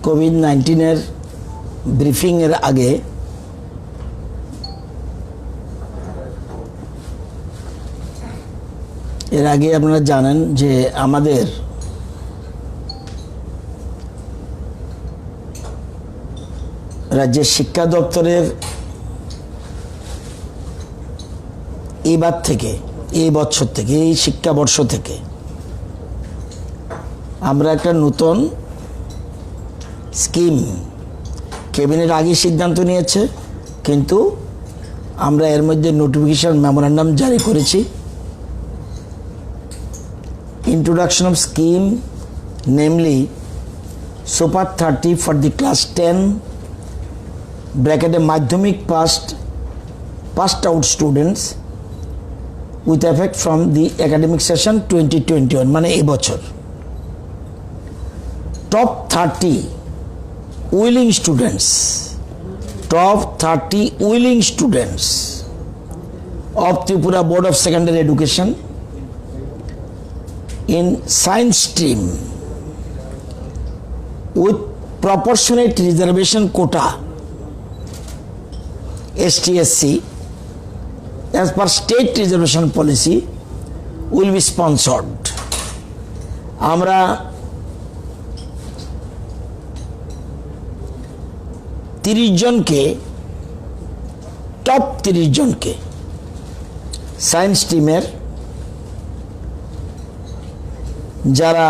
COVID-19 briefing এর আগে আপনারা জানেন যে আমাদের রাজ্যের শিক্ষা দপ্তরের এই বছর থেকে এই শিক্ষাবর্ষ থেকে আমরা একটা নতুন স্কিম ক্যাবিনেট আগে সিদ্ধান্ত নিয়েছে, কিন্তু আমরা এর মধ্যে নোটিফিকেশন মেমোরান্ডাম জারি করেছি। Introduction of scheme, namely Super 30 for the class 10 bracketed madhyamik passed out students with effect from the academic session 2021 মানে এই বছর top 30 willing students of Tripura Board of Secondary Education in science stream with proportionate reservation quota STSC as per state reservation policy will be sponsored. আমরা top 30 জনকে science টিমের যারা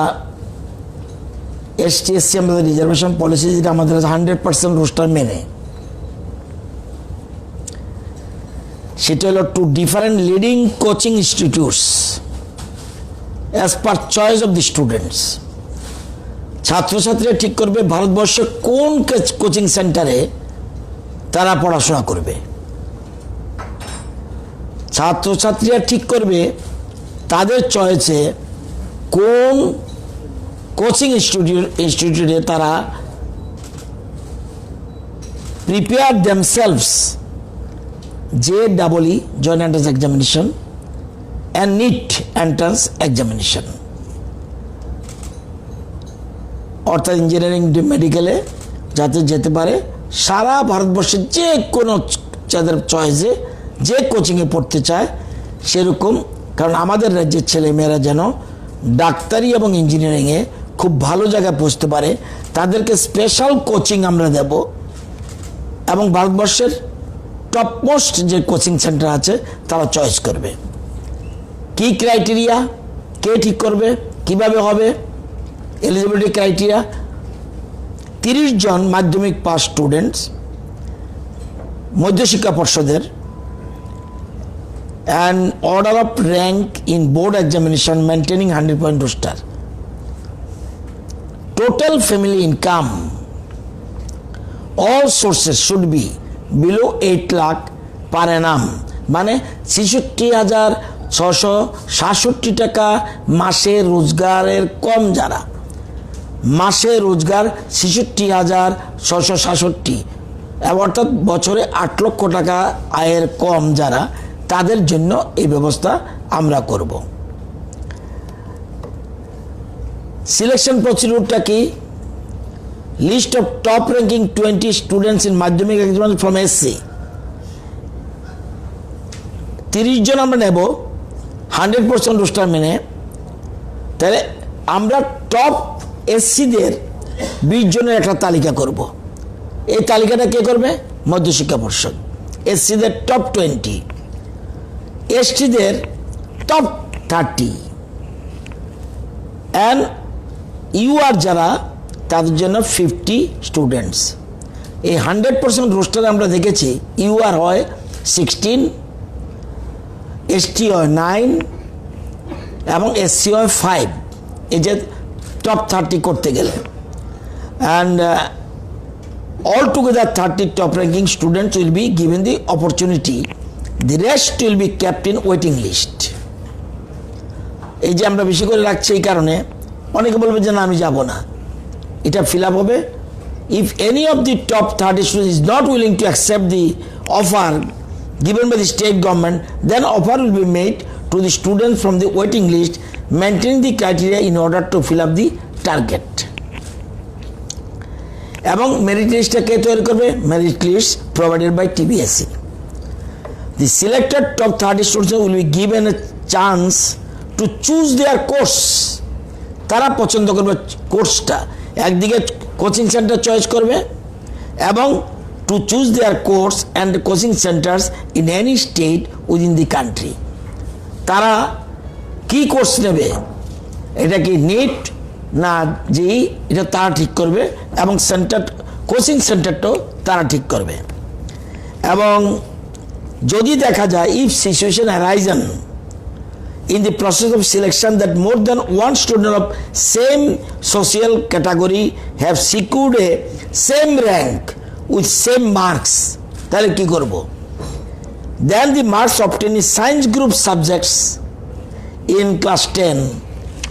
STSC আমাদের reservation policy যেটা আমাদের 100% রোস্টার মেনে, সেটা হলো two different leading coaching institutes as per choice of the students. ছাত্রছাত্রীরা ঠিক করবে ভারতবর্ষে কোন কোচিং সেন্টারে তারা পড়াশোনা করবে। ছাত্রছাত্রীরা ঠিক করবে তাদের চয়েসে কোন কোচিং ইনস্টিটিউটে তারা prepare themselves JEE joint entrance examination and NEET entrance examination, অর্থাৎ ইঞ্জিনিয়ারিং মেডিকেলে যাতে যেতে পারে। সারা ভারতবর্ষের যে কোনো যাদের চয়েসে যে কোচিংয়ে পড়তে চায় সেরকম, কারণ আমাদের রাজ্যের ছেলেমেয়েরা যেন ডাক্তারি এবং ইঞ্জিনিয়ারিংয়ে খুব ভালো জায়গায় পৌঁছতে পারে, তাদেরকে স্পেশাল কোচিং আমরা দেব এবং ভারতবর্ষের টপমোস্ট যে কোচিং সেন্টার আছে তারা চয়েস করবে। কি ক্রাইটেরিয়া, কে ঠিক করবে, কিভাবে হবে? এলিজিবিলিটি ক্রাইটেরিয়া 30 জন মাধ্যমিক পাস স্টুডেন্টস মধ্যশিক্ষা পর্ষদের and order of rank in board examination maintaining 100 point roster. Total family income all sources should be below 8 lakh per annum, মানে 66,667 টাকা মাসে রোজগারের কম, যারা মাসে রোজগার 66,667 অর্থাৎ বছরে 8 লক্ষ টাকা আয়ের কম যারা, তাদের জন্য এই ব্যবস্থা আমরা করব। সিলেকশন প্রসিডিউরটা কি? List of top ranking 20 students in Madhyamik examination from SC 30 জন আমরা নেব 100% রোস্টার মেনে। তাহলে আমরা টপ SCদের 20 জনের একটা তালিকা করব। এই তালিকাটা কে করবে? মধ্যশিক্ষা পর্ষদ। SCদের টপ 20, STদের টপ 30 অ্যান্ড UR যারা তাদের জন্য 50 স্টুডেন্টস। এই 100% রোস্টারে আমরা দেখেছি UR হয় 16, ST হয় 9 এবং SC হয় 5, এই যে টপ 30 করতে গেলে। And all together 30 top ranking students will be given the opportunity, the rest will be kept in waiting list. এই যে আমরা বেশি করে রাখছি এই কারণে অনেকে বলবে যে না আমি যাব না, এটা ফিল আপ হবে। If any of the top 30 students is not willing to accept the offer given by the state government, then offer will be made to the students from the waiting list maintain the criteria in order to fill up the target. এবং merit লিস্টটা কে তৈরি করবে? Merit list provided by TBSC. The selected top 30 students will be given a chance to choose their course. তারা পছন্দ করবে কোর্সটা, একদিকে কোচিং সেন্টার চয়েস করবে এবং to choose there course and coaching saunters in any state within the country. তারা কি course নেবে, এটা কি নিট না যেই, এটা তারা ঠিক করবে এবং সেন্টার কোচিং সেন্টারটাও তারা ঠিক করবে। এবং যদি দেখা যায় if situation arisen in the process of selection that more than one student of same social category have secured a same rank with same marks, তাহলে কি করব? Then the marks obtained in science group subjects in class 10,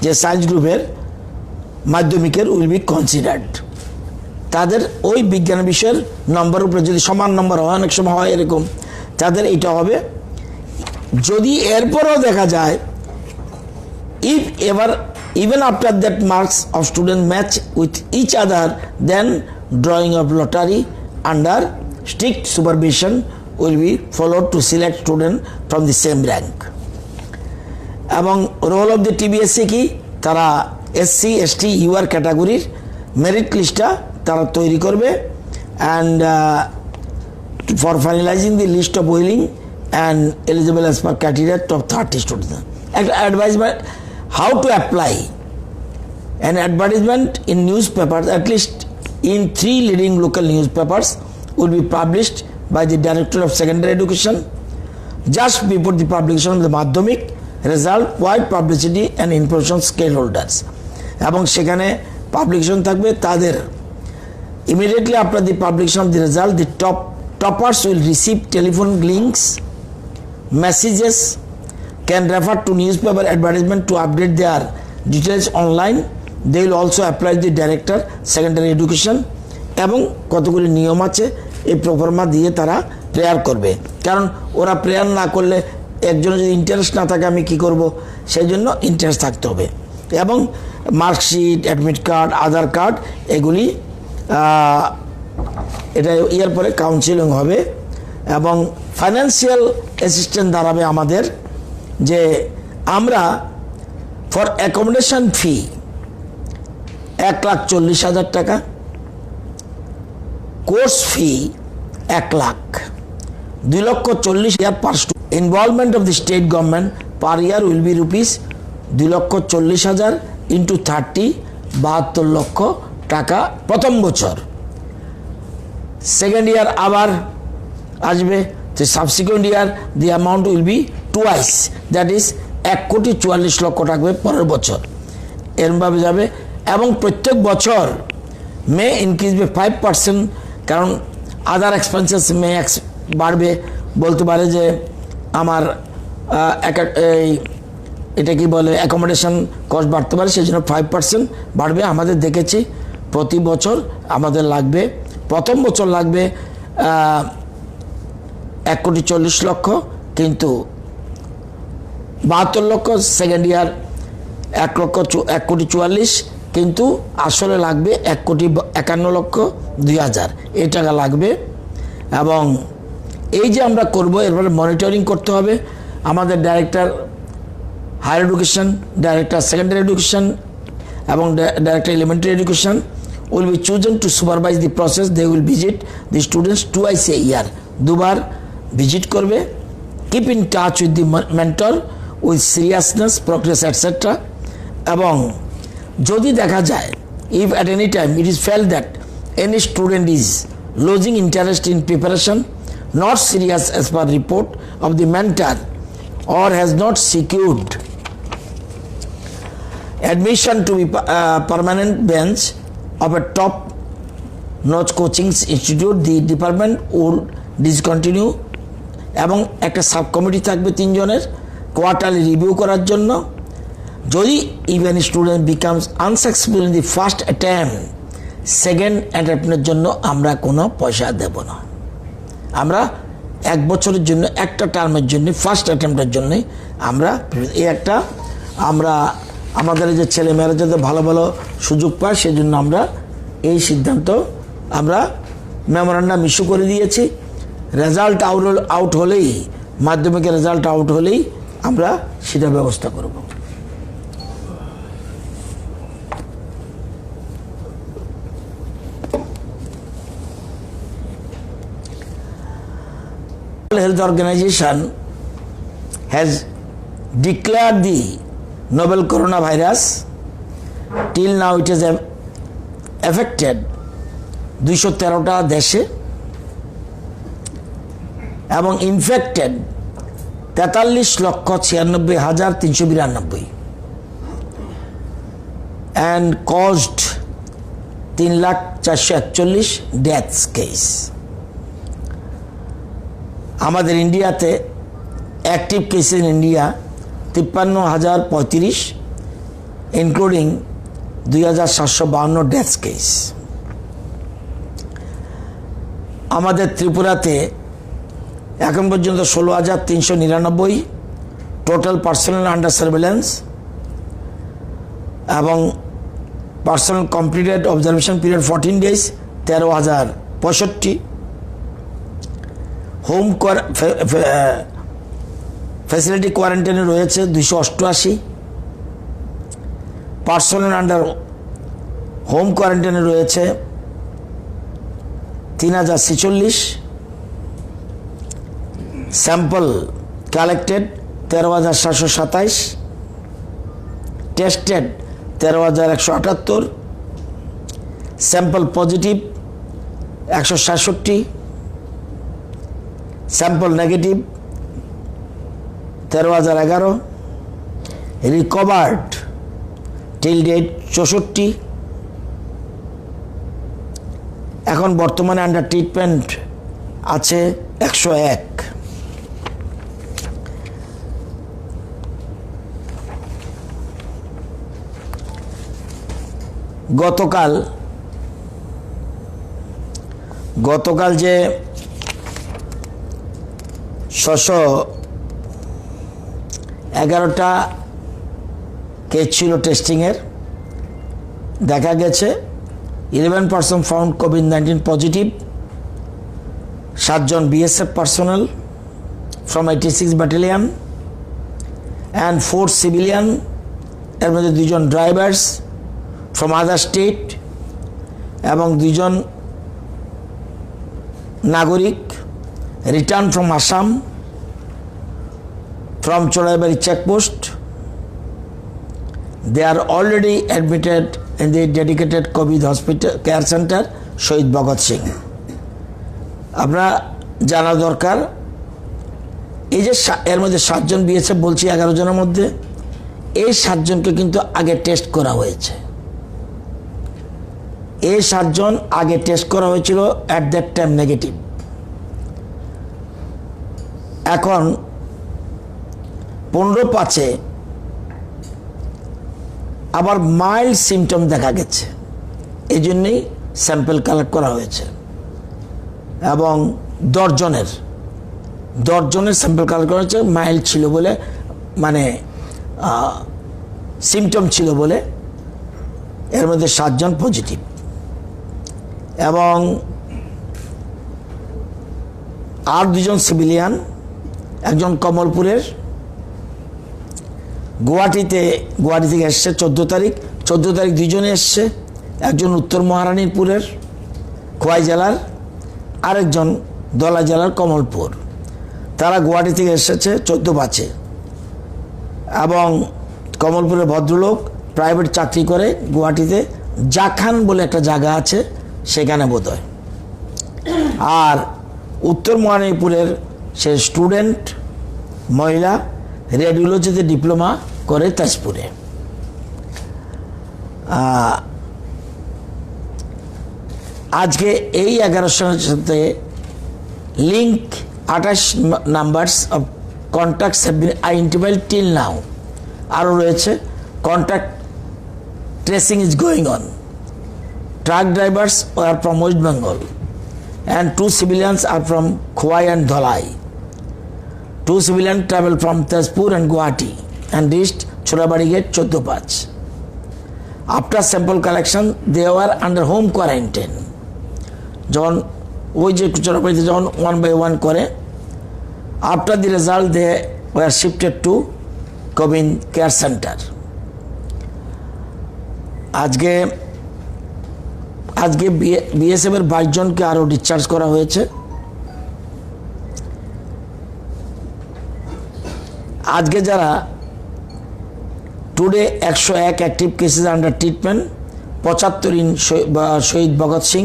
যে science গ্রুপের মাধ্যমিকের will be considered. তাদের ওই বিজ্ঞান বিষয়ের নম্বর উপরে যদি সমান নম্বর হয়, অনেক সময় হয় এরকম, তাদের এটা হবে। যদি এরপরও দেখা যায় if ever even after that marks of student match with each other, then drawing of lottery under strict supervision will be followed to select student from the same rank. এবং রোল অফ দি টিবিএসসি কি, তারা SC ST UR ক্যাটাগরির merit লিস্টটা তারা তৈরি করবে and for finalising the list of willing and eligible as per criteria top 30 students. একটা advisement how to apply an advertisement in newspapers, at least in 3 leading local newspapers, will be published by the Director of Secondary Education just before the publication of the Madhyamik result, wide publicity and information stakeholders. এবং সেখানে publication থাকবে তাদের immediately after the publication of the result, the toppers will receive telephone links, messages, can refer to newspaper advertisement to update their details online. They will also apply the Director Secondary Education এবং কতগুলি নিয়ম আছে এই proforma দিয়ে তারা prayer করবে। কারণ ওরা প্রেয়ার না করলে একজনের যদি ইন্টারেস্ট না থাকে আমি কি করব, সেই জন্য ইন্টারেস্ট থাকতে হবে। এবং মার্কশিট, অ্যাডমিট কার্ড, আধার কার্ড এগুলি এটা ইয়ার পরে কাউন্সিলিং হবে এবং ফাইন্যান্সিয়াল অ্যাসিস্ট্যান্ট দাঁড়াবে আমাদের, যে আমরা ফর অ্যাকোমোডেশন ফি 1,40,000 টাকা, course fee 1 lakh, 2,40,000 per student. Involvement of the state government per year will be rupees 2,40,000 into 30, 72 লক্ষ টাকা প্রথম বছর। সেকেন্ড ইয়ার আবার আসবে, তো subsequent year the amount will be twice, that is 1,44,00,000 টাকা পরের বছর এরমভাবে যাবে। এবং প্রত্যেক বছর মে ইনক্রিজ বে 5%, কারণ আদার এক্সপেন্সেস মে বাড়বে, বলতে পারে যে আমার এটা কি বলে অ্যাকোমোডেশন কস্ট বাড়তে পারে, সেই জন্য 5% বাড়বে। আমাদের দেখেছি প্রতি বছর আমাদের লাগবে, প্রথম বছর লাগবে 1,40,00,000, কিন্তু 72 লক্ষ, সেকেন্ড ইয়ার 1,44,00,000, কিন্তু আসলে লাগবে 1,51,02,000 এই টাকা লাগবে। এবং এই যে আমরা করব এরপরে মনিটরিং করতে হবে। আমাদের director higher education, director secondary education এবং director elementary education will be chosen to supervise the process. They will visit the students twice a year, দুবার ভিজিট করবে। Keep in touch with the mentor with seriousness, progress, etc. এবং যদি দেখা যায় if at any time it is felt that any student is losing interest in preparation, not serious as per report of the mentor, or has not secured admission to be permanent bench of a top notch coaching institute, the department would discontinue এবং একটা sub committee থাকবে 3 জনের quarterly review করার জন্য। যদি even student becomes unsuccessful in the first attempt, second অ্যাটেম্পের জন্য আমরা কোনো পয়সা দেব না। আমরা 1 বছরের জন্য, একটা টার্মের জন্য, ফার্স্ট অ্যাটেম্পের জন্য আমরা এই একটা আমরা আমাদের এই যে ছেলেমেয়েরা যাতে ভালো ভালো সুযোগ পায় সেজন্য আমরা এই সিদ্ধান্ত আমরা মেমোরান্ডাম ইস্যু করে দিয়েছি। রেজাল্ট আউট হলেই, মাধ্যমিকের রেজাল্ট আউট হলেই আমরা সেটা ব্যবস্থা করব। Health Organization has declared the novel coronavirus. Till now it has affected 213টা দেশে এবং infected 43,96,392 and caused 3,441 deaths case. আমাদের ইন্ডিয়াতে active case in India 53,035 including 2,752 deaths case. আমাদের ত্রিপুরাতে এখন পর্যন্ত 16,399 টোটাল পার্সোনাল আন্ডার সার্ভেলেন্স এবং personnel completed observation period 14 days 13,065। Home facility কোয়ারেন্টাইনে রয়েছে 288, পার্সোনাল আন্ডার হোম কোয়ারেন্টাইনে রয়েছে 3,046, sample collected 13,727, tested 13,178, sample positive 167, sample negative 13,011, recovered till date 64, এখন বর্তমানে আন্ডার ট্রিটমেন্ট আছে 101। গতকাল যে 611টা কেস ছিল টেস্টিংয়ের, দেখা গেছে 11% ফাউন্ড কোভিড-19 পজিটিভ, 7 জন BSF personnel from 86 battalion and 4 civilian, এর মধ্যে 2 জন ড্রাইভার্স ফ্রম আদার স্টেট এবং 2 জন নাগরিক return from Assam from Choraibari checkpost. They are already admitted in the dedicated COVID hospital care center শহীদ ভগৎ সিং। আমরা জানা দরকার এই যে এর মধ্যে 7 জন বিএসএফ বলছি, 11 জনের মধ্যে এই 7 জনকে কিন্তু আগে টেস্ট করা হয়েছে। এই 7 জন আগে টেস্ট করা হয়েছিল, অ্যাট দ্যাট টাইম নেগেটিভ। এখন 15/5 আবার মাইল্ড সিমটম দেখা গেছে, এই জন্যই স্যাম্পল কালেক্ট করা হয়েছে এবং 10 জনের স্যাম্পল কালেক্ট করা হয়েছে মাইল্ড ছিল বলে, মানে সিমটম ছিল বলে। এর মধ্যে 7 জন পজিটিভ এবং আর 2 জন সিভিলিয়ান, একজন কমলপুরের, গুয়াহাটি থেকে এসছে 14 তারিখ 2 জনে এসছে, একজন উত্তর মহারানীপুরের খোয়াই জেলার, আরেকজন দলা জেলার কমলপুর। তারা গুয়াহাটি থেকে এসেছে 14/5 এবং কমলপুরের ভদ্রলোক প্রাইভেট চাকরি করে গুয়াহাটিতে, জাখান বলে একটা জায়গা আছে সেখানে বোধহয়। আর উত্তর মহারানীপুরের সে স্টুডেন্ট মহিলা, রেডিওলজিতে ডিপ্লোমা করে তেজপুরে। আজকে এই 11 সাথে link 28 numbers of contacts have been identified till now. আরও রয়েছে, contact tracing is going on. Truck drivers are from West Bengal and 2 civilians are from Khowai and Dholai. 2 civilians travel from Tezpur and Guwahati and reached Churaibari gate 14/5। After sample collection they were under home quarantine. যখন ওই যে চোরাবাড়িতে যখন 1 by 1 করে, after the result they were shifted to COVID care centre. আজকে BSF এর 22 জনকে আরও ডিসচার্জ করা হয়েছে। আজকে যারা today 101 active cases under treatment, 75 in Shahid Bhagat Singh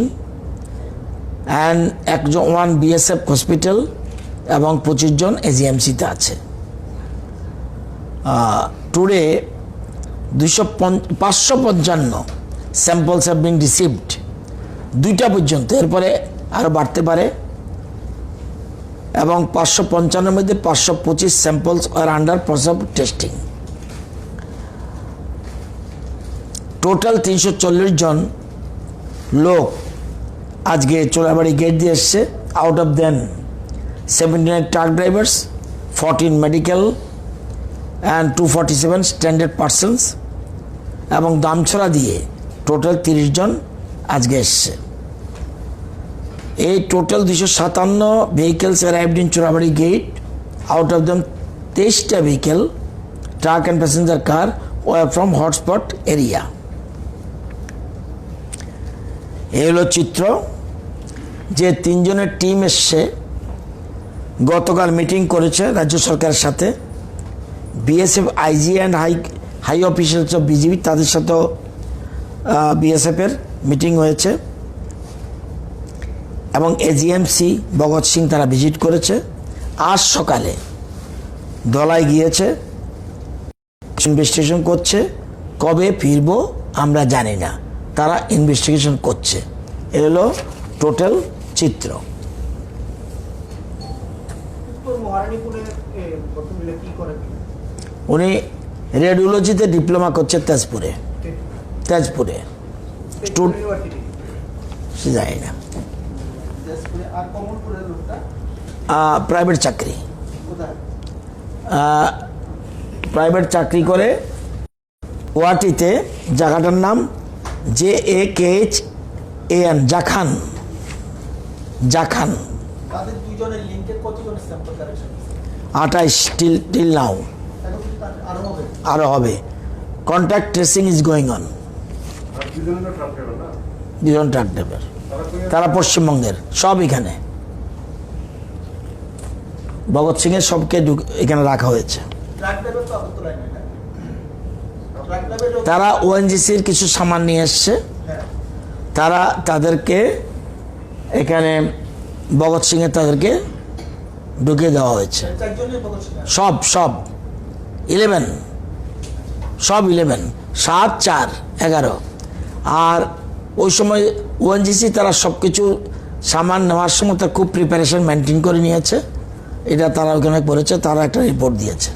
and 1 BSF hospital এবং 25 জন এজিএমসিতে আছে। Today 555 samples have bin received 2টা পর্যন্ত, এরপরে আরও বাড়তে পারে। এবং 555 মধ্যে 525 samples are under process of testing. Total 340 জন লোক আজকে চোরাবাড়ি গেট দিয়ে এসছে। Out of them 79 truck drivers, 14 medical and 247 standard persons, এবং দামছড়া দিয়ে টোটাল 30 জন আজকে এসছে। এই total 257 vehicles arrived in Churaibari gate. Out of them 23টা vehicle, truck and passenger car, were from hotspot area. এই হলো চিত্র। যে 3 জনের টিম এসছে, গতকাল মিটিং করেছে রাজ্য সরকারের সাথে। BSF IG and high officers of BGB, তাদের সাথেও বিএসএফের মিটিং হয়েছে। এবং এজিএমসি ভগৎ সিং তারা ভিজিট করেছে। আজ সকালে দলাই গিয়েছে, ইনভেস্টিগেশন করছে। কবে ফিরবো আমরা জানি না, তারা ইনভেস্টিগেশন করছে। এ হলো টোটাল চিত্র। উনি রেডিওলজিতে ডিপ্লোমা করছে তেজপুরে। সে জানি না, প্রাইভেট চাকরি করে গুয়াহাটিতে। জায়গাটার নাম JAKHAN, জাখান। 28 টিল নাও, আরো হবে। Contact tracing is going on. 2 জন ট্রাক ড্রাইভার, তারা পশ্চিমবঙ্গের, সব এখানে। ভগৎ সিং এর সবকে এখানে রাখা হয়েছে। তারা ওএনজিসির কিছু সামান নিয়ে এসছে, তারা তাদেরকে এখানে ভগৎ সিং এর তাদেরকে ঢুকিয়ে দেওয়া হয়েছে। সব 11, সব 11, 7, 4, 11। আর ওই সময় ওএনজিসি তারা সব কিছু সামান নেওয়ার সময় তার খুব প্রিপারেশন মেনটেন করে নিয়েছে। এটা তারা ওখানে করেছে, তারা একটা রিপোর্ট দিয়েছে।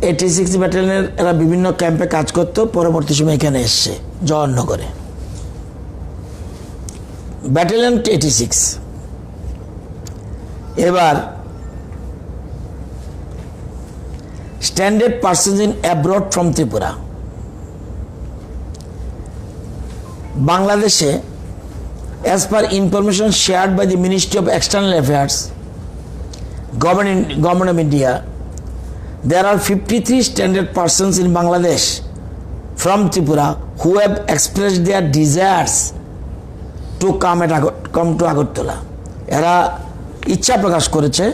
86 ব্যাটালিয়নের এরা বিভিন্ন ক্যাম্পে কাজ করতো, পরবর্তী সময় এখানে এসছে জওয়াহরনগরে। ব্যাটালিয়ন 86। এবার standard persons in abroad from Tripura. বাংলাদেশে as per information shared by the Ministry of External Affairs, Government of India, there are 53 standard persons in Bangladesh from Tripura who have expressed their desires to come to Agartala. এরা ইচ্ছা প্রকাশ করেছে।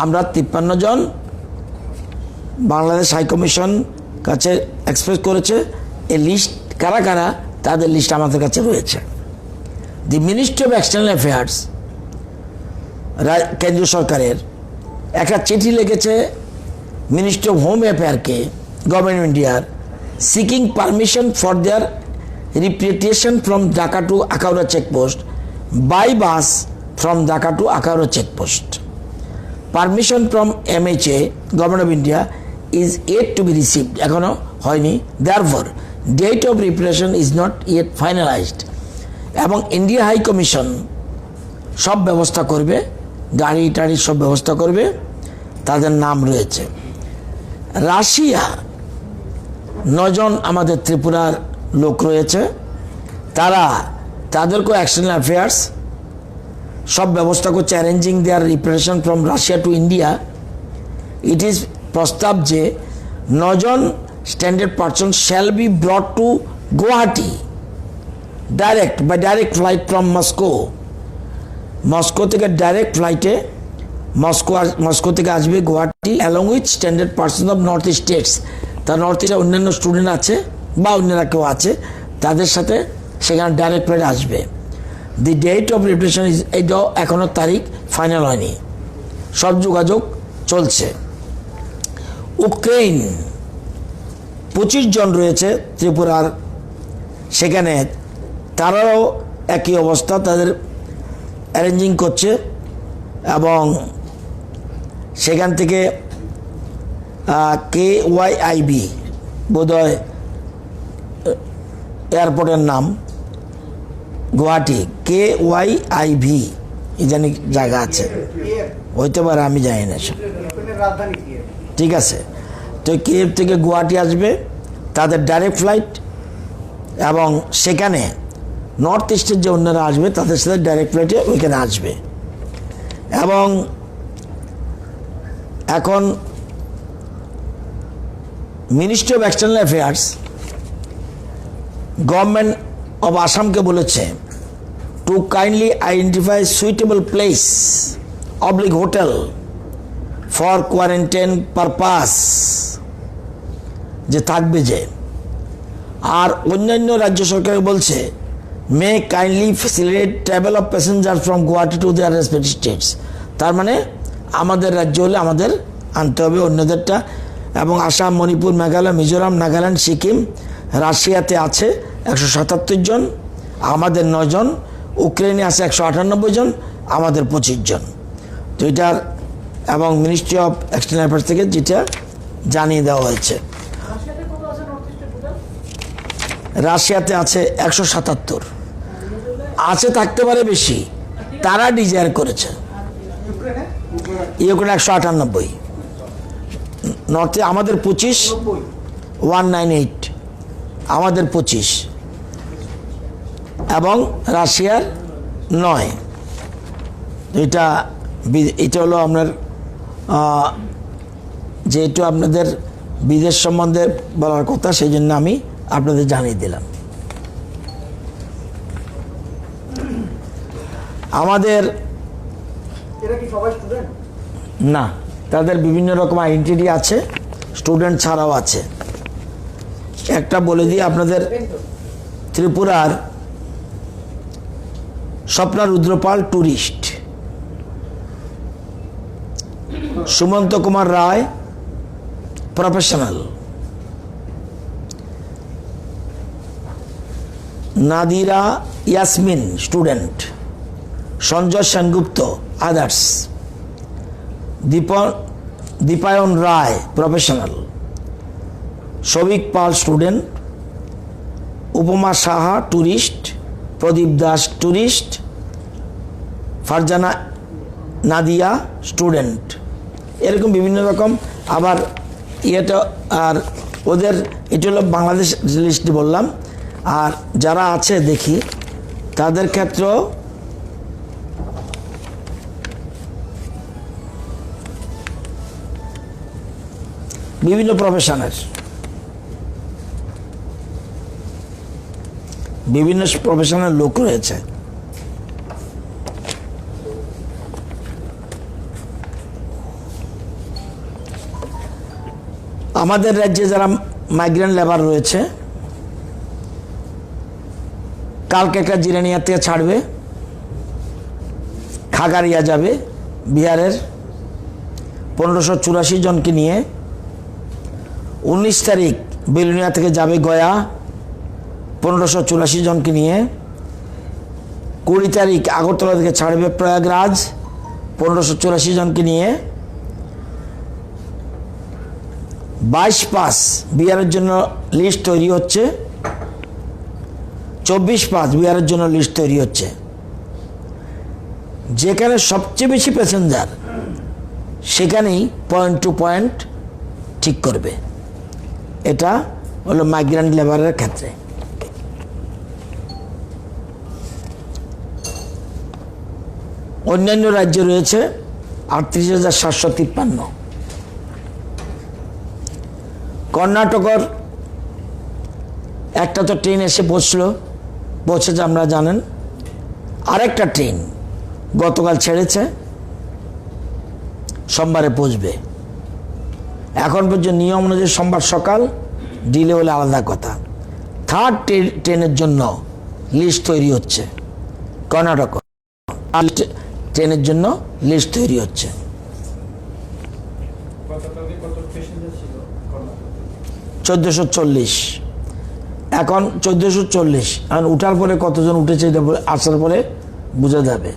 আমরা 53 জন Bangladesh high commission কাছে express করেছে। এই list কারা কারা, তাদের লিস্ট আমাদের কাছে রয়েছে। The ministry of external affairs, কেন্দ্রীয় সরকারের একটা চিঠি লিখেছে মিনিস্ট্রি অফ হোম অ্যাফেয়ারকে, গভর্নমেন্ট অফ ইন্ডিয়ার, seeking permission for their repatriation from Dhaka to Akhaura checkpost by bus from Dhaka to Akhaura checkpost. Permission from MHA, government of India, is yet to be received, এখনো হয়নি। therefore date of reparation is not yet finalized. এবং India high commission সব ব্যবস্থা করবে, গাড়ি টাড়ির সব ব্যবস্থা করবে। তাদের নাম রয়েছে। রাশিয়া 9 জন আমাদের ত্রিপুরার লোক রয়েছে, তাদেরকেও এক্সটার্নাল অ্যাফেয়ার্স সব ব্যবস্থা করছে, arranging their representation from Russia to India. It is প্রস্তাব যে 9 জন standard person shall be brought to Guwahati direct flight from Moscow থেকে ডাইরেক্ট ফ্লাইটে মস্কো থেকে আসবে Guwahati, along with standard person of north east states. তার নর্থ ইস্টে অন্যান্য স্টুডেন্ট আছে বা অন্যরা কেউ আছে, তাদের সাথে সেখানে ডাইরেক্ট ফ্লাইট আসবে। The date of representation is, এটাও এখনও তারিখ ফাইনাল হয়নি, সব যোগাযোগ চলছে। ইউক্রেন 25 জন রয়েছে ত্রিপুরার, সেখানে তারাও একই অবস্থা, তাদের অ্যারেঞ্জিং করছে এবং সেখান থেকে KYIB বোধহয় এয়ারপোর্টের নাম, গুয়াহাটি KYIB এই জানি জায়গা আছে, হইতে পারে, আমি জানি না সব। ঠিক আছে, তো কিয়েভ থেকে গুয়াহাটি আসবে, তাদের ডাইরেক্ট ফ্লাইট, এবং সেখানে নর্থ ইস্টের যে অন্যরা আসবে তাদের সাথে ডাইরেক্ট ফ্লাইটে ওইখানে আসবে। এবং এখন ministry of external affairs government of আসামকে বলেছে to kindly identify suitable place hotel for quarantine purpose, যে থাকবে যে। আর অন্যান্য রাজ্য সরকার বলছে may kindly facilitate travel of passenger from Guwahati to their respective states. তার মানে আমাদের রাজ্য হলে আমাদের আনতে হবে, অন্যদেরটা। এবং আসাম, মণিপুর, মেঘালয়, মিজোরাম, নাগাল্যান্ড, সিকিম, রাশিয়াতে আছে 177 জন, আমাদের 9 জন, ইউক্রেনে আছে 198 জন, আমাদের 25 জন। তো এটার এবং মিনিস্ট্রি অফ এক্সটার্নাল অ্যাফেয়ার্স থেকে যেটা জানিয়ে দেওয়া হয়েছে। রাশিয়াতে আছে 177, আছে থাকতে পারে বেশি, তারা ডিজায়ার করেছে। ইউক্রেন 198, নর্থে আমাদের 25, 198 আমাদের 25, এবং রাশিয়ার 9। এটা হলো আপনার যেহেতু আপনাদের বিদেশ সম্বন্ধে বলার কথা, সেই জন্য আমি আপনাদের জানিয়ে দিলাম। আমাদের না, তাদের বিভিন্ন রকম আইডেন্টিটি আছে, স্টুডেন্ট ছাড়াও আছে। একটা বলে দিই আপনাদের, ত্রিপুরার Swapna Rudrapal tourist, Sumanta Kumar Roy professional, Nadira Yasmin student, Sanjay Sengupta others, Dipayan Roy professional, Souvik Paul student, Upama Saha tourist, Pradip Das tourist, Farzana Nadia student, এরকম বিভিন্ন রকম। আবার ইয়েটা আর ওদের এটা হলো বাংলাদেশ লিস্ট বললাম। আর যারা আছে দেখি তাদের ক্ষেত্রেও বিভিন্ন প্রফেশনের লোক রয়েছে। আমাদের রাজ্যে যারা মাইগ্রেন্ট লেবার রয়েছে, কালকে একটা জিরানিয়া থেকে ছাড়বে, খাগারিয়া যাবে বিহারের 1584 জনকে নিয়ে। 19 তারিখ বেলুনিয়া থেকে যাবে গয়া 1584 জনকে নিয়ে। 20 তারিখ আগরতলা থেকে ছাড়বে প্রয়াগরাজ 1584 জনকে নিয়ে। 22 পাস বিহারের জন্য লিস্ট তৈরি হচ্ছে, 24 পাস বিহারের জন্য লিস্ট তৈরি হচ্ছে। যেখানে সবচেয়ে বেশি প্যাসেঞ্জার সেখানেই পয়েন্ট টু পয়েন্ট ঠিক করবে। এটা হলো মাইগ্রেন্ট লেবারের ক্ষেত্রে। অন্যান্য রাজ্যে রয়েছে 38,753। কর্ণাটকের একটা তো ট্রেন এসে পৌঁছেছে আমরা জানেন, আরেকটা ট্রেন গতকাল ছেড়েছে, সোমবারে পৌঁছবে। এখন পর্যন্ত নিয়ম অনুযায়ী সোমবার সকাল, ডিলে হলে আলাদা কথা। থার্ড ট্রেনের জন্য লিস্ট তৈরি হচ্ছে কর্ণাটক, ট্রেনের জন্য লিস্ট তৈরি হচ্ছে। 1440, এখন 1440, এখন উঠার পরে কতজন উঠেছে এটা আসার পরে বোঝা যাবে।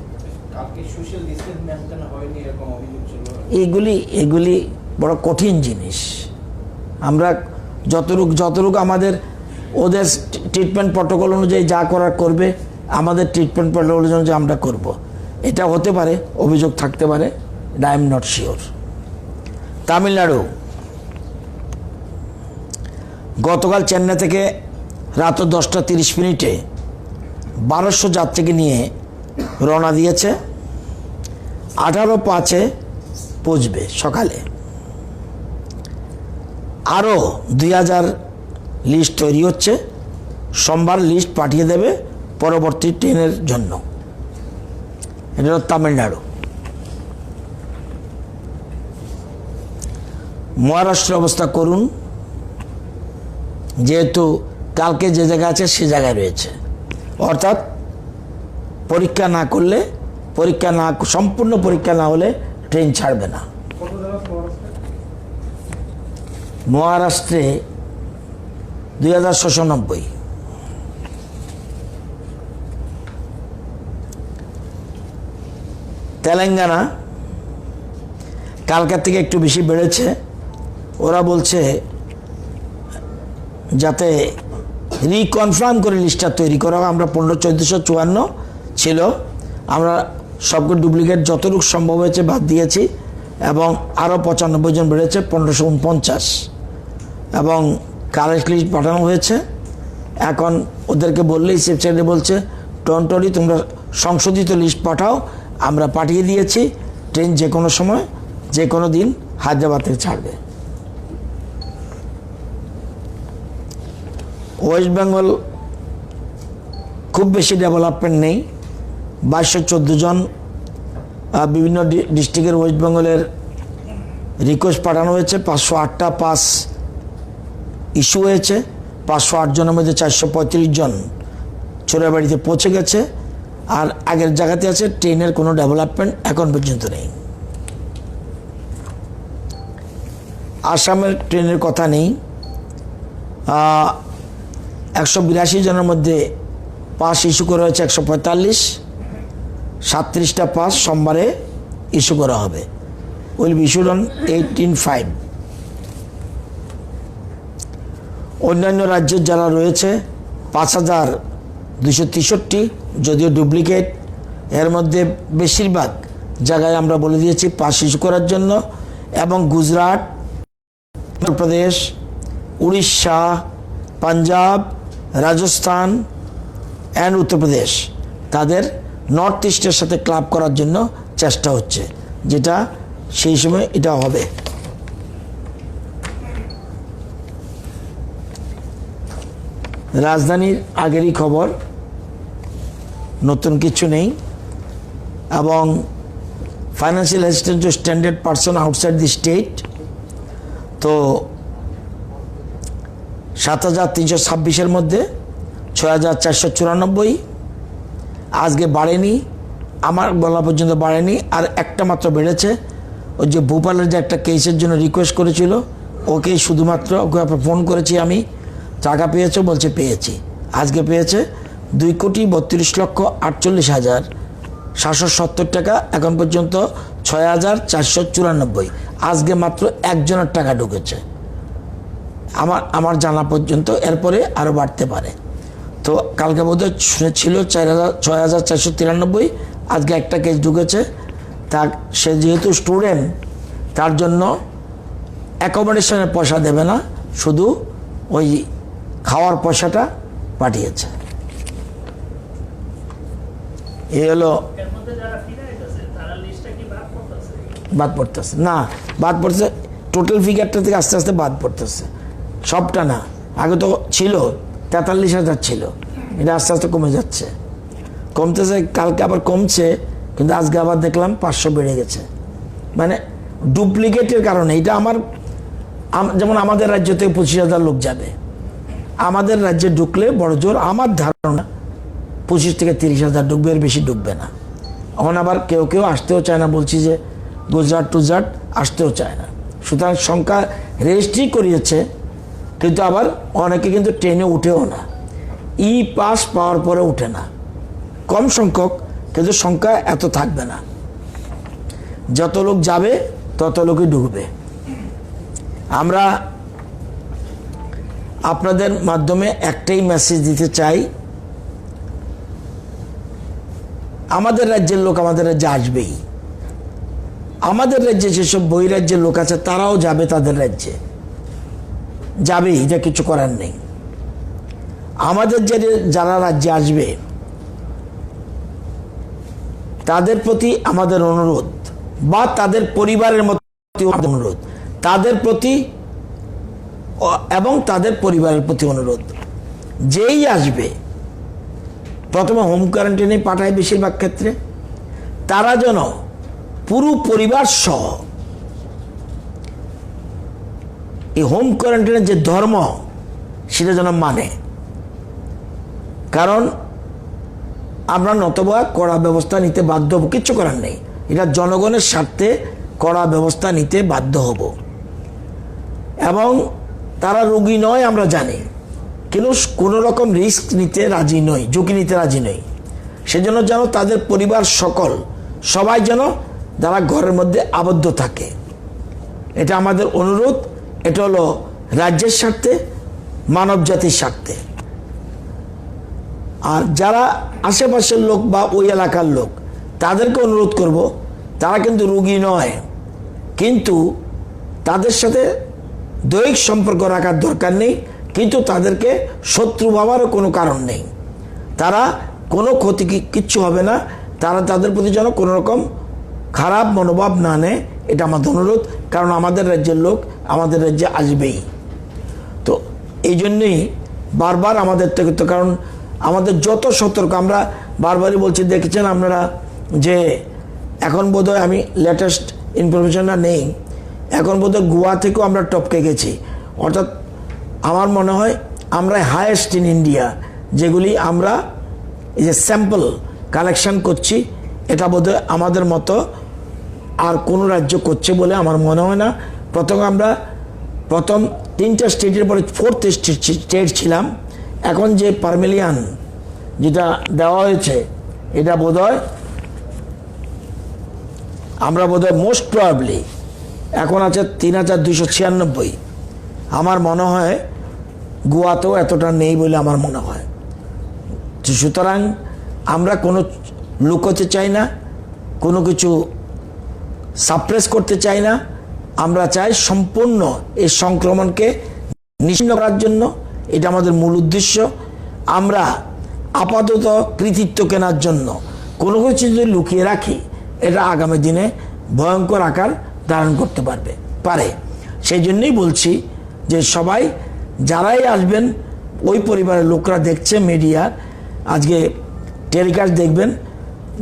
এগুলি বড় কঠিন জিনিস। আমরা যতটুকু আমাদের ওদের ট্রিটমেন্ট প্রটোকল অনুযায়ী যা করার করবে, আমাদের ট্রিটমেন্ট প্রটোকল অনুযায়ী আমরা করব। এটা হতে পারে, অভিযোগ থাকতে পারে, I am not sure. Tamil Nadu গতকাল চেন্নাই থেকে রাত 10:30 1200 যাত্রীকে নিয়ে রওনা দিয়েছে। 18/5 পৌঁছবে সকালে। আরও 2000 লিস্ট তৈরি হচ্ছে, সোমবার লিস্ট পাঠিয়ে দেবে পরবর্তী ট্রেনের জন্য। এটা হলো তামিলনাড়ু। মহারাষ্ট্রের অবস্থা করুন, যেহেতু কালকে যে জায়গা আছে সে জায়গায় রয়েছে, অর্থাৎ পরীক্ষা না করলে, সম্পূর্ণ পরীক্ষা না হলে ট্রেন ছাড়বে না। মহারাষ্ট্রে 2690। তেলেঙ্গানা কালকার থেকে একটু বেশি বেড়েছে। ওরা বলছে যাতে রিকনফার্ম করে লিস্টটা তৈরি করা হয়। আমরা 1454 ছিল, আমরা সবগুলো ডুপ্লিকেট যতটুকু সম্ভব হয়েছে বাদ দিয়েছি, এবং আরও 95 জন বেড়েছে, 1549, এবং কারেক্ট লিস্ট পাঠানো হয়েছে। এখন ওদেরকে বললেই চিফ সেক্রেটারি বলছে টন্টরি তোমরা সংশোধিত লিস্ট পাঠাও, আমরা পাঠিয়ে দিয়েছি, ট্রেন যে কোনো সময় যে কোনো দিন হায়দ্রাবাদ থেকে ছাড়বে। ওয়েস্ট বেঙ্গল খুব বেশি ডেভেলপমেন্ট নেই। 2214 জন বিভিন্ন ডিস্ট্রিক্টের ওয়েস্ট বেঙ্গলের রিকোয়েস্ট পাঠানো হয়েছে। 508টা পাস ইস্যু হয়েছে। 508 জনের মধ্যে 435 জন চোরাবাড়িতে পৌঁছে গেছে, আর আগের জায়গাতে আছে। ট্রেনের কোনো ডেভেলপমেন্ট এখন পর্যন্ত নেই। আসামের ট্রেনের কথা নেই। 182 জনের মধ্যে পাস ইস্যু করা হয়েছে 145। 37টা পাস সোমবারে ইস্যু করা হবে। Will be issued on 18/5। অন্যান্য রাজ্যের যারা রয়েছে 5263, যদিও ডুপ্লিকেট। এর মধ্যে বেশিরভাগ জায়গায় আমরা বলে দিয়েছি পাস ইস্যু করার জন্য, এবং গুজরাট, উত্তরপ্রদেশ, উড়িষ্যা, পাঞ্জাব, রাজস্থান অ্যান্ড উত্তরপ্রদেশ তাদের নর্থ ইস্টের সাথে ক্লাব করার জন্য চেষ্টা হচ্ছে, যেটা সেই সময় এটা হবে। রাজধানীর আগেরই খবর, নতুন কিছু নেই। এবং financial assistant two standard person outside the state, তো 7326-এর মধ্যে 6494। আজকে বাড়েনি, আমার বলা পর্যন্ত বাড়েনি, আর একটা মাত্র বেড়েছে। ওই যে ভোপালের যে একটা কেসের জন্য রিকোয়েস্ট করেছিল, ওকে শুধুমাত্র ওকে ফোন করেছি আমি, টাকা পেয়েছো বলছে পেয়েছি। আজকে পেয়েছে 2,32,48,770 টাকা। এখন পর্যন্ত 6,494। আজকে মাত্র একজনের টাকা ঢুকেছে আমার জানা পর্যন্ত, এরপরে আরও বাড়তে পারে। তো কালকে বোধহয় ছিল 6,493, আজকে একটা কেস ঢুকেছে। তা সে যেহেতু স্টুডেন্ট, তার জন্য অ্যাকোমোডেশনের পয়সা দেবে না, শুধু ওই খাওয়ার পয়সাটা পাঠিয়েছে। এ হলো বাদ পড়তেছে না, বাদ পড়তেছে টোটাল ফিগারটা থেকে আস্তে আস্তে বাদ পড়তেছে, সবটা না। আগে তো ছিল 43,000 ছিল, এটা আস্তে আস্তে কমে যাচ্ছে, কমতেছে, কালকে আবার কমছে, কিন্তু আজকে আবার দেখলাম 500 বেড়ে গেছে। মানে ডুপ্লিকেটের কারণে এটা যেমন আমাদের রাজ্য থেকে 25,000 লোক যাবে, আমাদের রাজ্যে ঢুকলে বড় জোর আমার ধারণা 25 থেকে 30,000 ঢুকবে, এর বেশি ঢুকবে না। এখন আবার কেউ কেউ আসতেও চায় না, বলছি যে গুজরাট টুজরাট আসতেও চায় না। সুতরাং সংখ্যা রেজিস্ট্রি করিয়েছে, কিন্তু আবার অনেকে কিন্তু ট্রেনে উঠেও না, ই পাস পাওয়ার পরে উঠে না, কম সংখ্যক, কিন্তু সংখ্যা এত থাকবে না। যত লোক যাবে তত লোকই ঢুকবে। আমরা আপনাদের মাধ্যমে একটাই মেসেজ দিতে চাই, আমাদের রাজ্যের লোক আমাদের রাজ্যে আসবেই। আমাদের রাজ্যে যেসব বহিরাজ্যের লোক আছে তারাও যাবে, তাদের রাজ্যে যাবেই, এটা কিছু করার নেই। আমাদের যারা রাজ্যে আসবে তাদের প্রতি আমাদের অনুরোধ, বা তাদের পরিবারের মতো অনুরোধ, তাদের প্রতি এবং তাদের পরিবারের প্রতি অনুরোধ, যেই আসবে প্রথমে হোম কোয়ারেন্টাইনে পাঠায় বেশিরভাগ ক্ষেত্রে, তারা যেন পুরো পরিবার সহ এই হোম কোয়ারেন্টাইনের যে ধর্ম সেটা যেন মানে। কারণ আমরা নতবা কড়া ব্যবস্থা নিতে বাধ্য হব, কিচ্ছু করার নেই, এটা জনগণের স্বার্থে কড়া ব্যবস্থা নিতে বাধ্য হব। এবং তারা রোগী নয় আমরা জানি, কিন্তু কোনো রকম রিস্ক নিতে রাজি নই, ঝুঁকি নিতে রাজি নই। সেজন্য যেন তাদের পরিবার সবাই যেন তারা ঘরের মধ্যে আবদ্ধ থাকে, এটা আমাদের অনুরোধ। এটা হলো রাজ্যের স্বার্থে, মানব জাতির স্বার্থে। আর যারা আশেপাশের লোক বা ওই এলাকার লোক, তাদেরকে অনুরোধ করব, তারা কিন্তু রোগী নয়, কিন্তু তাদের সাথে দৈহিক সম্পর্ক রাখার দরকার নেই, কিন্তু তাদেরকে শত্রু ভাবারও কোনো কারণ নেই। তারা কোনো ক্ষতি কিচ্ছু হবে না, তারা তাদের প্রতি যেন কোনো রকম খারাপ মনোভাব না নেয়, এটা আমাদের অনুরোধ। কারণ আমাদের রাজ্যের লোক আমাদের রাজ্যে আসবেই। তো এই জন্যই বারবার আমাদের থেকে, তো কারণ আমাদের যত সতর্ক, আমরা বারবারই বলছি, দেখেছেন আপনারা যে এখন বোধহয়, আমি লেটেস্ট ইনফরমেশনটা নেই, এখন বোধহয় গোয়া থেকেও আমরা টপকে গেছি। অর্থাৎ আমার মনে হয় আমরা হায়েস্ট ইন ইন্ডিয়া, যেগুলি আমরা এই যে স্যাম্পল কালেকশন করছি, এটা বোধহয় আমাদের মতো আর কোনো রাজ্য করছে বলে আমার মনে হয় না। প্রথম 3টা স্টেটের পরে 4th স্টেট ছিলাম, এখন যে পারমিলিয়ান যেটা দেওয়া হয়েছে, এটা বোধহয় আমরা মোস্ট প্রবাবলি এখন আছে 3,296। আমার মনে হয় গোয়াতেও এতটা নেই বলে আমার মনে হয়। সুতরাং আমরা কোনো লুকোতে চাই না, কোনো কিছু সাপ্রেস করতে চাই না, আমরা চাই সম্পূর্ণ এই সংক্রমণকে নিশ্চিহ্ন করার জন্য, এটা আমাদের মূল উদ্দেশ্য। আমরা আপাতত কৃতিত্ব কেনার জন্য কোনো কিছু যদি লুকিয়ে রাখি, এটা আগামী দিনে ভয়ঙ্কর আকার ধারণ করতে পারে। সেই জন্যই বলছি যে সবাই যারাই আসবেন, ওই পরিবারের লোকরা দেখছে মিডিয়া, আজকে টেলিকাস্ট দেখবেন,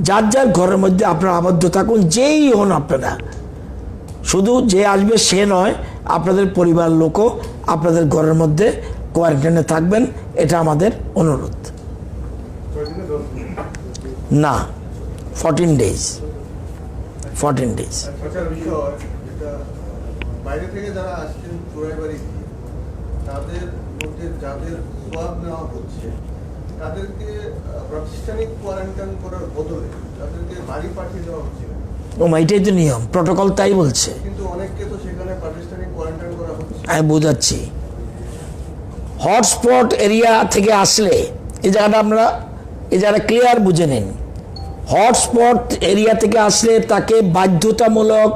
যার যার ঘরের মধ্যে আপনারা আবদ্ধ থাকুন, যেই হন আপনারা, শুধু যে আসবে সে নয়, আপনাদের পরিবার লোকও আপনাদের ঘরের মধ্যে কোয়ারেন্টাইনে থাকবেন, এটা আমাদের অনুরোধ। না, 14 days। বাইরে থেকে যারা আসছেন চোরাইবাড়ি, তাদের মধ্যে যাদের সোয়াব নেওয়া হচ্ছে, তাদেরকে প্রাতিষ্ঠানিক কোয়ারেন্টাইন করার বদলে তাদেরকে বাড়ি পাঠিয়ে দেওয়া হচ্ছে। এটাই তো নিয়ম, প্রটোকল তাই বলছে। কিন্তু অনেককে তো সেখানে প্রাতিষ্ঠানিক কোয়ারেন্টাইন করা হচ্ছে। আমি বোঝাচ্ছি, হটস্পট এরিয়া থেকে আসলে, এই জায়গাটা ক্লিয়ার বুঝে নিন। হটস্পট এরিয়া থেকে আসলে তাকে বাধ্যতামূলক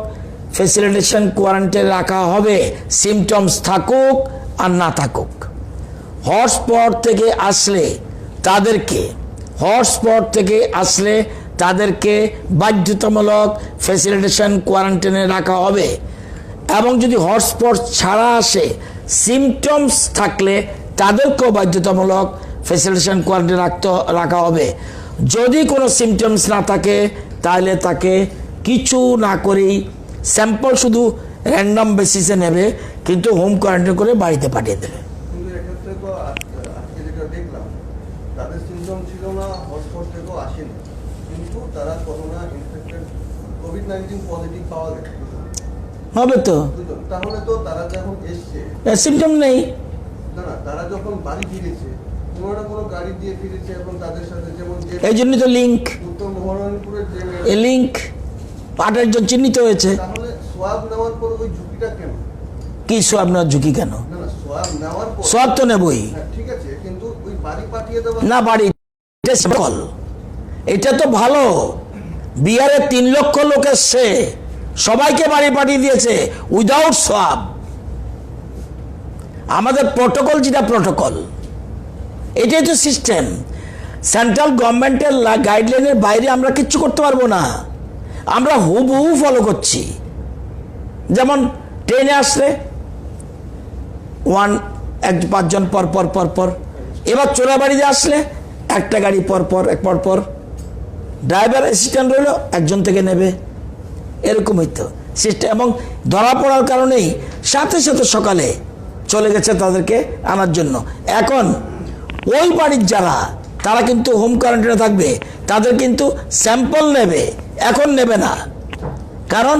ফ্যাসিলিটেশন কোয়ারেন্টাইনে রাখা হবে, সিমটমস থাকুক আর না থাকুক। হটস্পট থেকে আসলে তাদেরকে বাধ্যতামূলক ফ্যাসিলিটেশন কোয়ারেন্টাইনে রাখা হবে। এবং যদি হটস্পট ছাড়া আসে, সিমটমস থাকলে তাদেরকেও বাধ্যতামূলক ফ্যাসিলিটেশন কোয়ারেন্টাইনে রাখা হবে। যদি কোনো সিমটমস না থাকে তাহলে তাকে কিছু না করেই স্যাম্পল শুধু র্যান্ডম বেসিসে নেবে, কিন্তু হোম কোয়ারেন্টাইন করে বাড়িতে পাঠিয়ে দেবে। কিন্তু এক্ষেত্রে তো আজকে যেটা দেখলাম, তাদের সিমটম ছিল না, হটস্পট থেকেও আসেনি, কিন্তু তারা করোনা ইনফেক্টেড কোভিড-19 পজিটিভ পাওয়া গেছে হবে তো, দুজন। তাহলে তো তারা যখন এসছে, সিমটম নেই। না তারা যখন বাড়ি ফিরেছে, কোনো গাড়ি দিয়ে ফিরেছে এবং তাদের সাথে যেমন যে এই জন্যই তো লিঙ্ক, উত্তর মোহনপুরের যে এই লিঙ্ক 28 জন চিহ্নিত হয়েছে। তাহলে সোয়াব নেওয়ার পর ওই ঝুঁকিটা কেন? কি সোয়াব নেওয়ার ঝুঁকি কেন? না সোয়াব নেওয়ার পর সোয়াব তো নেবই হ্যাঁ, ঠিক আছে, কিন্তু ওই বাড়ি পাঠিয়ে দেওয়া না, বাড়ি এটা তো ভালো। বিহারে 3 লক্ষ লোক এসছে, সবাইকে বাড়ি পাঠিয়ে দিয়েছে উইদাউট সোয়াব। আমাদের প্রটোকল যেটা প্রটোকল, এটাই তো সিস্টেম। সেন্ট্রাল গভর্নমেন্টের গাইডলাইনের বাইরে আমরা কিচ্ছু করতে পারবো না, আমরা হুবহু ফলো করছি। যেমন ট্রেনে আসলে 5 জন পর, এবার চোরাবাড়িতে আসলে একটা গাড়ি পর, ড্রাইভার অ্যাসিস্ট্যান্ট রইল, একজন থেকে নেবে, এরকমই তো সিস্টেম। এবং ধরা পড়ার কারণেই সাথে সাথে সকালে চলে গেছে তাদেরকে আনার জন্য। এখন ওই বাড়ির যারা, তারা কিন্তু হোম কোয়ারেন্টাইনে থাকবে, তাদের কিন্তু স্যাম্পল নেবে, এখন নেবে না, কারণ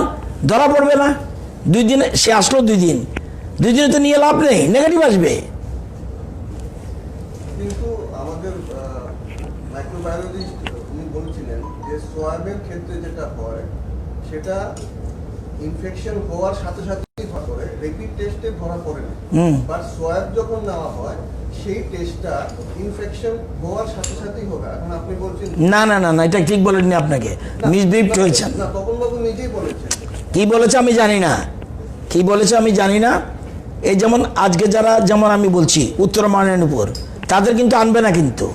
ধরা পড়বে না। 2 দিনে সে আসলো, 2 দিনে তো নিয়ে লাভ নেই, নেগেটিভ আসবে। কিন্তু আমাদের মাইক্রোবায়োলজিস্ট উনি বলছিলেন যে সোয়াবের ক্ষেত্রে যেটা হয় সেটা ইনফেকশন হওয়ার সাথে সাথেই ধরা পড়ে, রেপিড টেস্টে ধরা পড়ে না। বাট সোয়াব যখন নেওয়া হয় সেই টেস্টটা ইনফেকশন হওয়ার সাথে সাথেই হবে। এখন আপনি বলছেন না, এটা ঠিক বলেননি, আপনাকে মিসব্রিফড হয়েছেন। না, তপন বাবু নিজেই বলেছেন। কি বলেছে আমি জানি না। এই যেমন আজকে যারা, যেমন আমি বলছি উত্তর মহারানীপুর, তাদের কিন্তু আনবে না, কিন্তু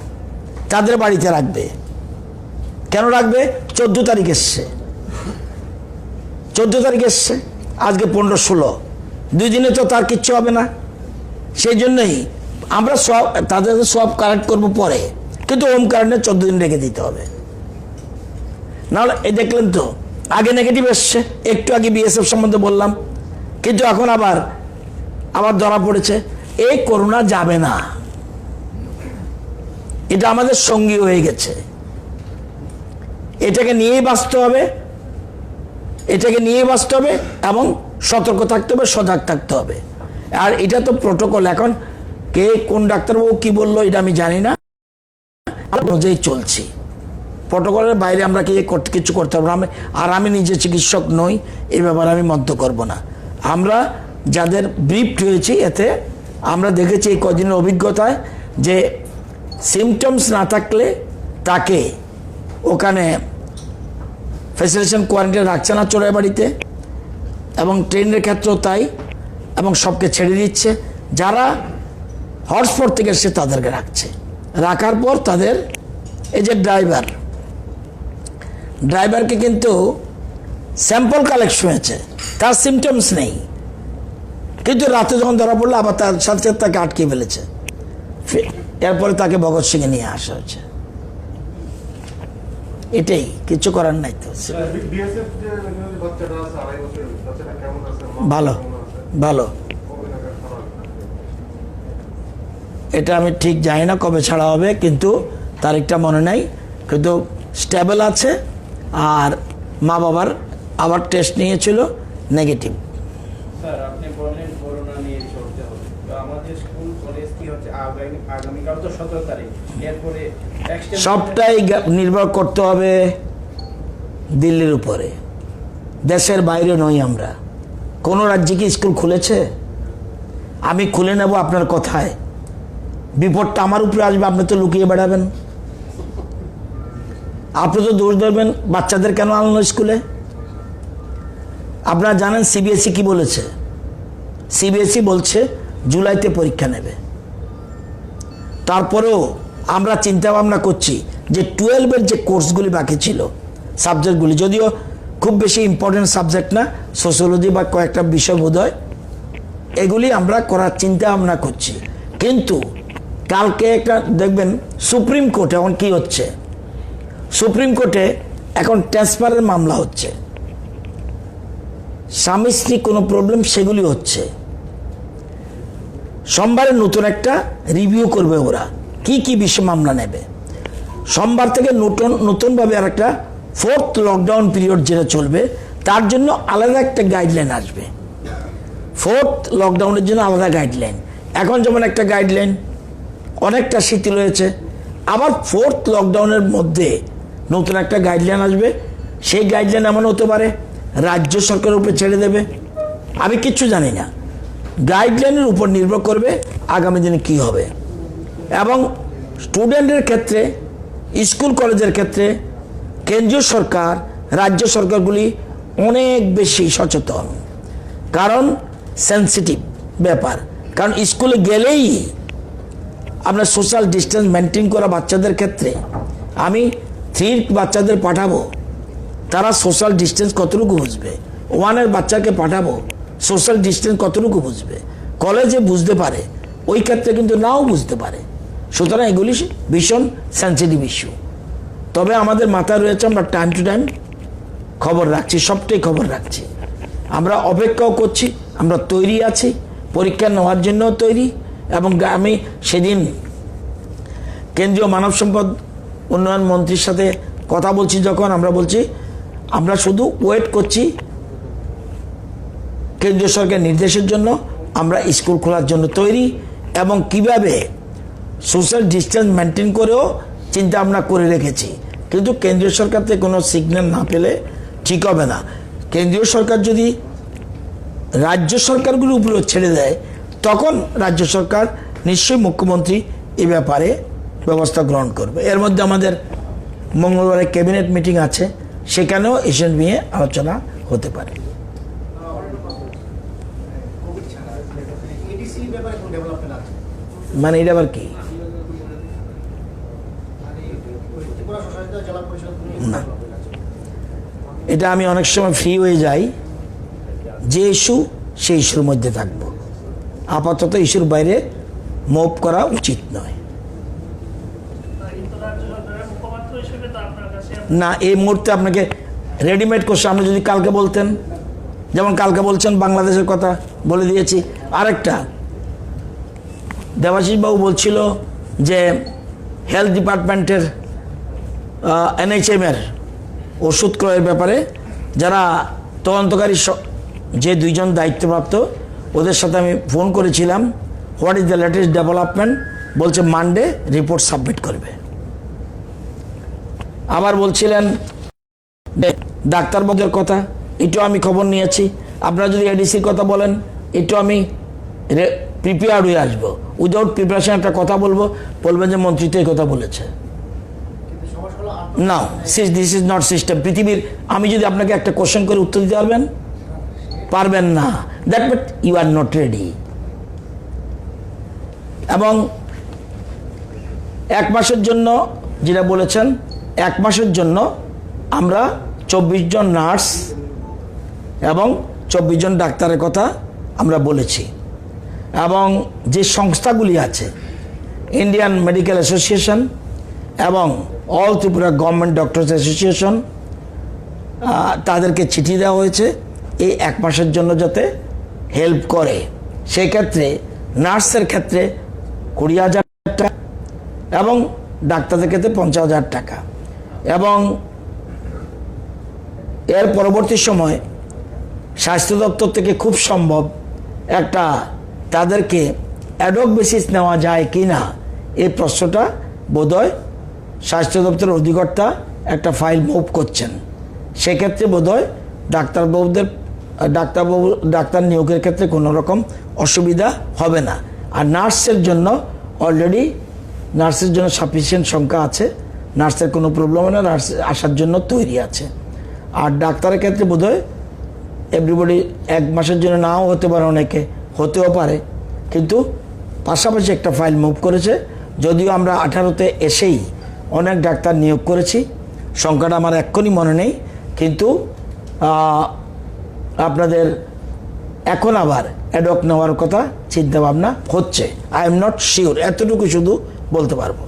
তাদের বাড়িতে রাখবে। কেন রাখবে? 14 তারিখ এসছে, আজকে 15-16, 2 দিনে তো তার কিচ্ছু হবে না। সেই জন্যই আমরা তাদের সব কালেক্ট করবো পরে, কিন্তু হোম কোয়ারেন্টাইনে 14 দিন রেখে দিতে হবে। নাহলে এই দেখলেন তো, আগে নেগেটিভ এসছে, একটু আগে বিএসএফ সম্বন্ধে বললাম, কিন্তু এখন আবার ধরা পড়েছে। এই করোনা যাবে না, এটা আমাদের সঙ্গী হয়ে গেছে। এটাকে নিয়েই বাঁচতে হবে, এবং সতর্ক থাকতে হবে, সজাগ থাকতে হবে। আর এটা তো প্রটোকল। এখন কে কোন ডাক্তারবাবু কি বললো এটা আমি জানি না, অনুযায়ী চলছি। প্রটোকলের বাইরে আমরা কিছু করতে পারবো না। আর আমি নিজে চিকিৎসক নই, এই ব্যাপারে আমি মন্তব্য করব না। আমরা যাদের ব্রিফড হয়েছি, এতে আমরা দেখেছি এই কদিনের অভিজ্ঞতায় যে সিমটমস না থাকলে তাকে ওখানে ফ্যাসিলিটেশন কোয়ারেন্টাইনে রাখছে না চোরাবাড়িতে, এবং ট্রেনের ক্ষেত্রেও তাই, এবং সবকে ছেড়ে দিচ্ছে। যারা হটস্পট থেকে এসছে তাদেরকে রাখার পর তাদের এই যে ড্রাইভারকে কিন্তু স্যাম্পল কালেকশন হয়েছে, তার সিমটমস নেই, কিন্তু রাতে যখন ধরা পড়লো আবার তার সাথে সাথে তাকে আটকে ফেলেছে। এরপরে তাকে ভগৎ সিংয়ে নিয়ে আসা হয়েছে। এটাই, কিছু করার নাই তো। ভালো এটা আমি ঠিক জানি না কবে ছাড়া হবে, কিন্তু তারিখটা মনে নাই, কিন্তু স্টেবল আছে। আর মা বাবার আবার টেস্ট নিয়েছিল, নেগেটিভ। স্যার, আপনি বললেন করোনা নিয়ে চলতে হবে, তো আমাদের স্কুল কলেজ কি হচ্ছে আগামীকাল তো 17 তারিখ, এরপরে সবটাই নির্ভর করতে হবে দিল্লির উপরে, দেশের বাইরে নই আমরা। কোন রাজ্যে কি স্কুল খুলেছে? আমি খুলে নেব আপনার কথায়, বিপদটা আমার উপরে আসবে, আপনি তো লুকিয়ে বেড়াবেন, আপনি তো দোষ ধরবেন বাচ্চাদের কেন আনলো স্কুলে। আপনারা জানেন সিবিএসই কি বলেছে? সিবিএসই বলছে জুলাইতে পরীক্ষা নেবে। তারপরেও আমরা চিন্তা ভাবনা করছি যে 12-এর যে কোর্সগুলি বাকি ছিল, সাবজেক্টগুলি, যদিও খুব বেশি ইম্পর্টেন্ট সাবজেক্ট না, সোশ্যোলজি বা কয়েকটা বিষয় বোধহয়, এগুলি আমরা করার চিন্তা ভাবনা করছি। কিন্তু কালকে একটা দেখবেন সুপ্রিম কোর্টে এখন কি হচ্ছে, সুপ্রিম কোর্টে এখন ট্রান্সফারের মামলা হচ্ছে, স্বামী স্ত্রী কোনো প্রবলেম সেগুলি হচ্ছে। সোমবারে নতুন একটা রিভিউ করবে ওরা, কি কি বিষয় মামলা নেবে। সোমবার থেকে নতুনভাবে আর একটা 4th লকডাউন পিরিয়ড যেটা চলবে তার জন্য আলাদা একটা গাইডলাইন আসবে। 4th লকডাউনের জন্য আলাদা গাইডলাইন। এখন যেমন একটা গাইডলাইন অনেকটা শিথিল হয়েছে, আবার 4th লকডাউনের মধ্যে নতুন একটা গাইডলাইন আসবে। সেই গাইডলাইন এমন হতে পারে রাজ্য সরকারের উপরে ছেড়ে দেবে, আমি কিচ্ছু জানি না। গাইডলাইনের উপর নির্ভর করবে আগামী দিনে কি হবে। এবং স্টুডেন্টের ক্ষেত্রে, স্কুল কলেজের ক্ষেত্রে কেন্দ্রীয় সরকার, রাজ্য সরকারগুলি অনেক বেশি সচেতন, কারণ সেন্সিটিভ ব্যাপার। কারণ স্কুলে গেলেই আপনার সোশ্যাল ডিস্টেন্স মেনটেন করা বাচ্চাদের ক্ষেত্রে, আমি 3 বাচ্চাদের পাঠাবো, তারা সোশ্যাল ডিস্টেন্স কতটুকু বুঝবে? 1-এর বাচ্চাকে পাঠাবো, সোশ্যাল ডিস্টেন্স কতটুকু বুঝবে? কলেজে বুঝতে পারে, ওই ক্ষেত্রে কিন্তু নাও বুঝতে পারে। সুতরাং এগুলি ভীষণ সেন্সিটিভ ইস্যু। তবে আমাদের মাথায় রয়েছে, আমরা টাইম টু টাইম খবর রাখছি, সবটাই খবর রাখছি। আমরা অপেক্ষাও করছি, আমরা তৈরি আছি, পরীক্ষা নেওয়ার জন্যও তৈরি। এবং আমি সেদিন কেন্দ্রীয় মানব সম্পদ উন্নয়ন মন্ত্রীর সাথে কথা বলছি, যখন আমরা বলছি আমরা শুধু ওয়েট করছি কেন্দ্রীয় সরকারের নির্দেশের জন্য, আমরা স্কুল খোলার জন্য তৈরি। এবং কিভাবে সোশ্যাল ডিস্টেন্স মেনটেন করেও চিন্তা ভাবনা করে রেখেছি। কিন্তু কেন্দ্রীয় সরকার থেকে কোনো সিগন্যাল না পেলে ঠিক হবে না। কেন্দ্রীয় সরকার যদি রাজ্য সরকারগুলোর উপরে ছেড়ে দেয়, তখন রাজ্য সরকার নিশ্চয়ই মুখ্যমন্ত্রী এ ব্যাপারে ব্যবস্থা গ্রহণ করবে। এর মধ্যে আমাদের মঙ্গলবারে ক্যাবিনেট মিটিং আছে, সেখানেও এসব নিয়ে আলোচনা হতে পারে। মানে এটা আবার কি? না, এটা আমি অনেক সময় ফ্রি হয়ে যাই, যে ইস্যু সেই ইস্যুর মধ্যে থাকবো। আপাতত ইস্যুর বাইরে মুভ করা উচিত নয়। না, এই মুহূর্তে আপনাকে রেডিমেড কোশ্চেন, আপনি যদি কালকে বলতেন, যেমন কালকে বলছেন বাংলাদেশের কথা বলে দিয়েছি। আরেকটা, দেবাশিস বাবু বলছিল যে হেলথ ডিপার্টমেন্টের NHM-এর ওষুধ ক্রয়ের ব্যাপারে যারা তদন্তকারী, যে 2জন দায়িত্বপ্রাপ্ত, ওদের সাথে আমি ফোন করেছিলাম, what is the latest development? বলছে মানডে রিপোর্ট সাবমিট করবে। আবার বলছিলেন ডাক্তারবাবুদের কথা, এটাও আমি খবর নিয়েছি। আপনারা যদি ADCর কথা বলেন, এটাও আমি প্রিপেয়ার্ড হয়ে আসবো। উইদাউট প্রিপারেশন একটা কথা বলবো, বলবেন যে মন্ত্রী তো এই কথা বলেছে। না, দিস ইজ নট সিস্টেম। পৃথিবীর, আমি যদি আপনাকে একটা কোশ্চেন করে উত্তর দিতে পারবেন না, that but you are not ready. এবং 1 মাসের জন্য যেটা বলেছেন, 1 মাসের জন্য আমরা 24 জন নার্স এবং 24 জন ডাক্তারের কথা আমরা বলেছি। এবং যে সংস্থাগুলি আছে, ইন্ডিয়ান মেডিকেল অ্যাসোসিয়েশন এবং all Tripura government doctors association, তাদেরকে চিঠি দেওয়া হয়েছে এই 1 মাসের জন্য যাতে হেল্প করে। সেক্ষেত্রে নার্সের ক্ষেত্রে 20,000 টাকা এবং ডাক্তারদের ক্ষেত্রে 50,000 টাকা। এবং এর পরবর্তী সময় স্বাস্থ্য দপ্তর থেকে খুব সম্ভব একটা তাদেরকে অ্যাডহক বেসিস নেওয়া যায় কি না, এই প্রশ্নটা বোধহয় স্বাস্থ্য দপ্তরের অধিকর্তা একটা ফাইল মুভ করছেন। সেক্ষেত্রে বোধহয় ডাক্তার নিয়োগের ক্ষেত্রে কোনো রকম অসুবিধা হবে না। আর নার্সের জন্য অলরেডি নার্সের জন্য সাফিসিয়েন্ট সংখ্যা আছে, নার্সের কোনো প্রবলেম হয় না, নার্স আসার জন্য তৈরি আছে। আর ডাক্তারের ক্ষেত্রে বোধহয় এভরিবডি 1 মাসের জন্য নাও হতে পারে, অনেকে হতেও পারে, কিন্তু পাশাপাশি একটা ফাইল মুভ করেছে। যদিও আমরা 18তে এসেই অনেক ডাক্তার নিয়োগ করেছি, সংখ্যাটা আমার এক্ষুনি মনে নেই, কিন্তু আপনাদের এখন আবার অ্যাডক নেওয়ার কথা চিন্তা ভাবনা হচ্ছে। আই এম নট শিওর, এতটুকু শুধু বলতে পারবো।